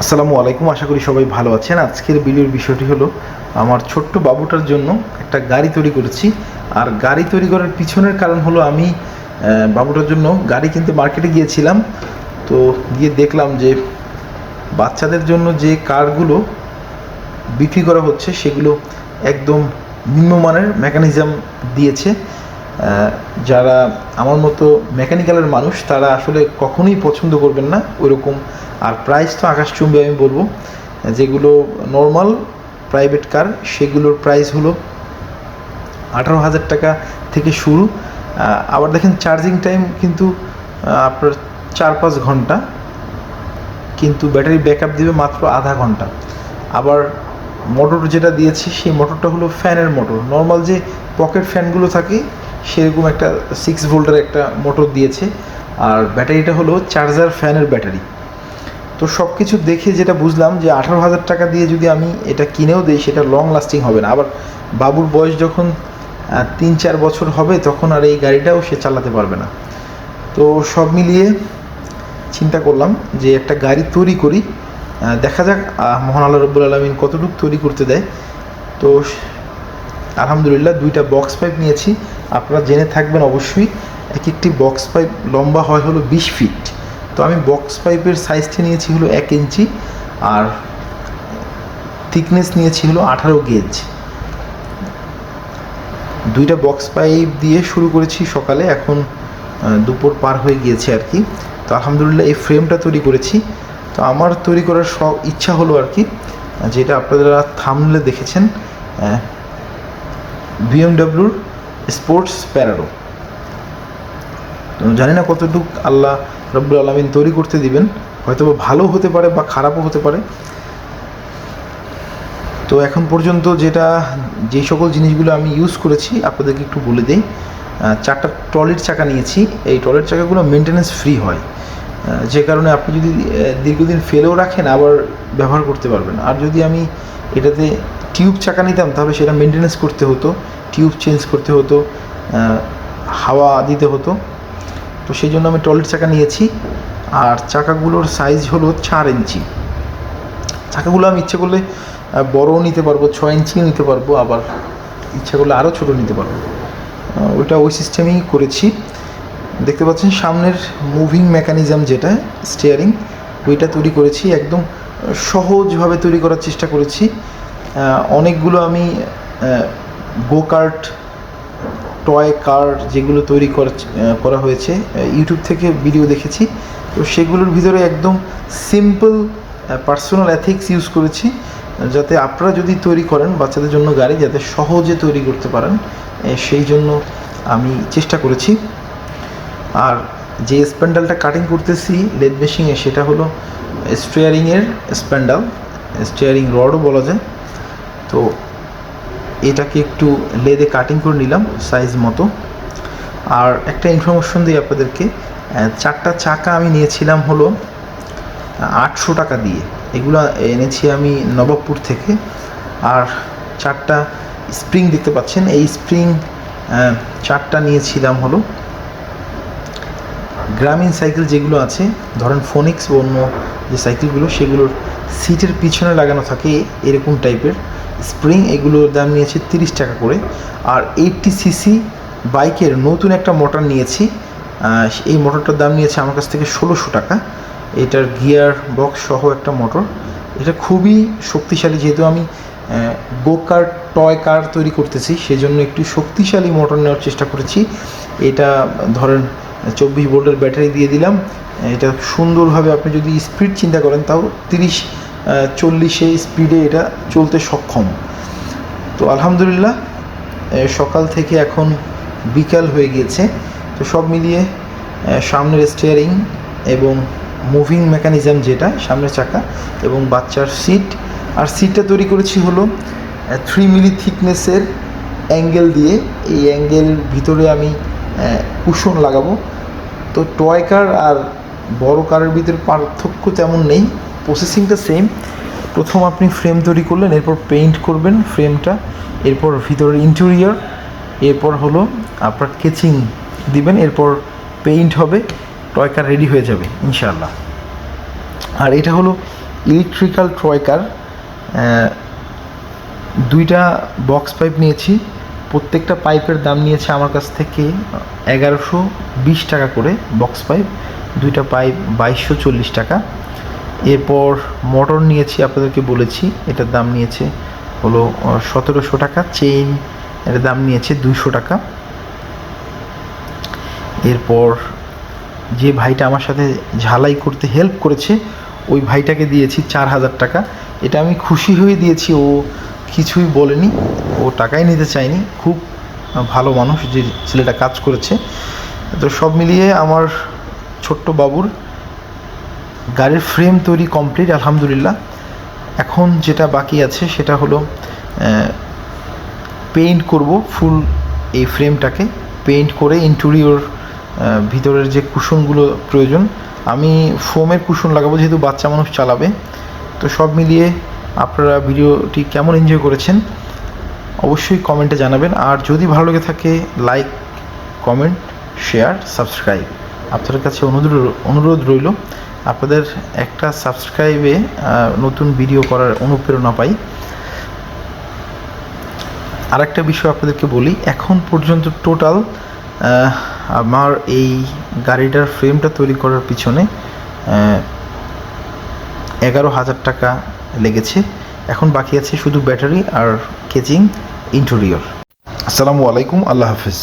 আসসালামু আলাইকুম, আশা করি সবাই ভালো আছেন। আজকের ভিডিওর বিষয়টি হলো আমার ছোট্ট বাবুটার জন্য একটা গাড়ি তৈরি করেছি। আর গাড়ি তৈরি করার পিছনের কারণ হলো আমি বাবুটার জন্য গাড়ি কিনতে মার্কেটে গিয়েছিলাম। তো গিয়ে দেখলাম যে বাচ্চাদের জন্য যে কারগুলো বিক্রি করা হচ্ছে সেগুলো একদম নিম্নমানের মেকানিজম দিয়েছে। যারা আমার মতো মেকানিক্যালের মানুষ তারা আসলে কখনোই পছন্দ করবেন না ওইরকম। আর প্রাইস তো আকাশচুম্বী, আমি বলবো। যেগুলো নর্মাল প্রাইভেট কার সেগুলোর প্রাইস হলো 18,000 টাকা থেকে শুরু। আবার দেখেন চার্জিং টাইম কিন্তু আপনার 4-5 ঘন্টা, কিন্তু ব্যাটারি ব্যাকআপ দেবে মাত্র আধা ঘন্টা। আবার মোটর যেটা দিয়েছি সেই মোটরটা হলো ফ্যানের মোটর, নর্মাল যে পকেট ফ্যানগুলো থাকে সেরকম একটা 6 ভোল্টের একটা মোটর দিয়েছে। আর ব্যাটারিটা হলো চার্জার ফ্যানের ব্যাটারি। তো সব কিছু দেখে যেটা বুঝলাম যে 18,000 টাকা দিয়ে যদি আমি এটা কিনেও দিই সেটা লং লাস্টিং হবে না। আবার বাবুর বয়স যখন 3-4 বছর হবে তখন আর এই গাড়িটাও সে চালাতে পারবে না। তো সব মিলিয়ে চিন্তা করলাম যে একটা গাড়ি তৈরি করি, দেখা যাক মহান আল্লাহ রব্বুল আলামিন কতটুকু তৈরি করতে দেয়। তো আলহামদুলিল্লাহ 2টা বক্স পাইপ নিয়েছি। আপনারা জেনে থাকবেন অবশ্যই এক একটি বক্স পাইপ লম্বা হয় হলো 20 ফিট। তো আমি বক্স পাইপের সাইজটি নিয়েছি হলো 1 ইঞ্চি, আর থিকনেস নিয়েছি হলো 18 গেজ। 2টা বক্স পাইপ দিয়ে শুরু করেছি সকালে, এখন দুপুর পার হয়ে গিয়েছে আর কি। তো আলহামদুলিল্লাহ এই ফ্রেমটা তৈরি করেছি। তো আমার তৈরি করার ইচ্ছা হলো আর কি, যেটা আপনারা থাম্বনেলে দেখেছেন, বিএমডব্লিউর স্পোর্টস প্যারাডো। তো জানি না কতটুকু আল্লাহ রব্বুল আলামিন তৈরি করতে দিবেন, হয়তো ভালো হতে পারে বা খারাপও হতে পারে। তো এখন পর্যন্ত যে সকল জিনিসগুলো আমি ইউজ করেছি আপনাদেরকে একটু বলে দিই। 4টা ট্রলির চাকা নিয়েছি। এই ট্রলির চাকাগুলো মেনটেন্যান্স ফ্রি হয়, যে কারণে আপনি যদি দীর্ঘদিন ফেলেও রাখেন আবার ব্যবহার করতে পারবেন। আর যদি আমি এটাতে টিউব চাকা নিতাম তাহলে সেটা মেনটেন্যান্স করতে হতো, টিউব চেঞ্জ করতে হতো, হাওয়া দিতে হতো। তো সেই জন্য আমি ট্রলির চাকা নিয়েছি। আর চাকাগুলোর সাইজ হলো 4 ইঞ্চি। চাকাগুলো আমি ইচ্ছে করলে বড়ও নিতে পারবো, 6 ইঞ্চিও নিতে পারবো, আবার ইচ্ছা করলে আরও ছোটো নিতে পারবো। ওই সিস্টেমেই করেছি। দেখতে পাচ্ছেন সামনের মুভিং মেকানিজম যেটা স্টিয়ারিং, ওইটা তৈরি করেছি। একদম সহজভাবে তৈরি করার চেষ্টা করেছি। অনেকগুলো আমি গো কার্ট, টয় কার যেগুলো তৈরি করা হয়েছে ইউটিউব থেকে ভিডিও দেখেছি। তো সেগুলোর ভিতরে একদম সিম্পল পার্সোনাল এথিক্স ইউজ করেছি, যাতে আপনারা যদি তৈরি করেন বাচ্চাদের জন্য গাড়ি যাতে সহজে তৈরি করতে পারেন, সেই জন্য আমি চেষ্টা করেছি। আর যে স্প্যান্ডেলটা কাটিং করতেছি লেদ মেশিনে সেটা হলো স্টিয়ারিংয়ের স্প্যান্ডেল, স্টিয়ারিং রডও বলা যায়। তো এটাকে একটু লেদে কাটিং করে নিলাম সাইজ মতো। আর একটা ইনফরমেশন দিই আপনাদেরকে, 4টা চাকা আমি নিয়েছিলাম হলো 800 টাকা দিয়ে। এগুলো এনেছি আমি নবাবপুর থেকে। আর 4টা স্প্রিং দেখতে পাচ্ছেন, এই স্প্রিং 4টা নিয়েছিলাম হলো গ্রামীণ সাইকেল যেগুলো আছে, ধরেন ফোনিক্স বা অন্য যে সাইকেলগুলো সেগুলোর সিটের পিছনে লাগানো থাকে এরকম টাইপের স্প্রিং। এগুলোর দাম নিয়েছি 30 টাকা করে। আর 80 সিসি বাইকের নতুন একটা মোটর নিয়েছি, এই মোটরটার দাম নিয়েছে আমার কাছ থেকে 1600 টাকা। এটার গিয়ার বক্স সহ একটা মোটর। এটা খুবই শক্তিশালী, যেহেতু আমি গো কার টয় কার তৈরি করতেছি সেজন্য একটু শক্তিশালী মোটর নেওয়ার চেষ্টা করেছি। এটা ধরেন 24 ভোল্টের ব্যাটারি দিয়ে দিলাম। এটা সুন্দরভাবে আপনি যদি স্পিড চিন্তা করেন তাও 30-40 স্পিডে এটা চলতে সক্ষম। তো আলহামদুলিল্লাহ সকাল থেকে এখন বিকাল হয়ে গিয়েছে। তো সব মিলিয়ে সামনের স্টিয়ারিং এবং মুভিং মেকানিজম যেটা সামনের চাকা এবং বাচ্চার সিট, আর সিটটা তৈরি করেছি হলো 3 মিলি থিকনেসের অ্যাঙ্গেল দিয়ে। এই অ্যাঙ্গেল ভিতরে আমি কুশন লাগাবো। তো টয় কার আর বড় কারের ভিতরে পার্থক্য তেমন নেই, প্রসেসিংটা সেম। প্রথম আপনি ফ্রেম তৈরি করলেন, এরপর পেইন্ট করবেন ফ্রেমটা, এরপর ভিতরের ইন্টেরিয়র, এরপর হলো আপনার কেচিং দিবেন, এরপর পেইন্ট হবে, টয় কার রেডি হয়ে যাবে ইনশাআল্লাহ। আর এটা হলো ইলেকট্রিক্যাল ট্রয়কার, দুইটা বক্স পাইপ নিয়েছি। প্রত্যেকটা পাইপের দাম নিয়েছে আমার কাছ থেকে 1120 টাকা করে বক্স পাইপ, দুইটা পাইপ 2240 টাকা। এরপর মোটর নিয়েছি, আপনাদেরকে বলেছি এটার দাম নিয়েছে হলো 1700 টাকা। চেইন এটার দাম নিয়েছে 200 টাকা। এরপর যে ভাইটা আমার সাথে ঝালাই করতে হেল্প করেছে ওই ভাইটাকে দিয়েছি 4000 টাকা। এটা আমি খুশি হয়ে দিয়েছি, ও কিছুই বলেনি, ও টাকাই নিতে চায়নি। খুব ভালো মানুষ যে ছেলেটা কাজ করেছে। তো সব মিলিয়ে আমার ছোট্ট বাবুর গাড়ির ফ্রেম তৈরি কমপ্লিট আলহামদুলিল্লাহ। এখন যেটা বাকি আছে সেটা হলো পেইন্ট করব ফুল এই ফ্রেমটাকে। পেইন্ট করে ইন্টেরিয়র ভিতরের যে কুশনগুলো প্রয়োজন, আমি ফোমের কুশন লাগাবো যেহেতু বাচ্চা মানুষ চালাবে। তো সব মিলিয়ে আপনারা ভিডিওটি কেমন এনজয় করেছেন অবশ্যই কমেন্টে জানাবেন। আর যদি ভালো লেগে থাকে লাইক, কমেন্ট, শেয়ার, সাবস্ক্রাইব আপনাদের কাছে অনুরোধ রইল। আপনাদের একটা সাবস্ক্রাইবে নতুন ভিডিও করার অনুপ্রেরণা পাই। আরেকটা বিষয় আপনাদেরকে বলি, এখন পর্যন্ত টোটাল আমার এই গাড়িটার ফ্রেমটা তৈরি করার পিছনে 11,000 টাকা লেগেছে। এখন বাকি আছে শুধু ব্যাটারি আর কেচিং ইন্টেরিয়র। আসসালামু আলাইকুম, আল্লাহ হাফিজ।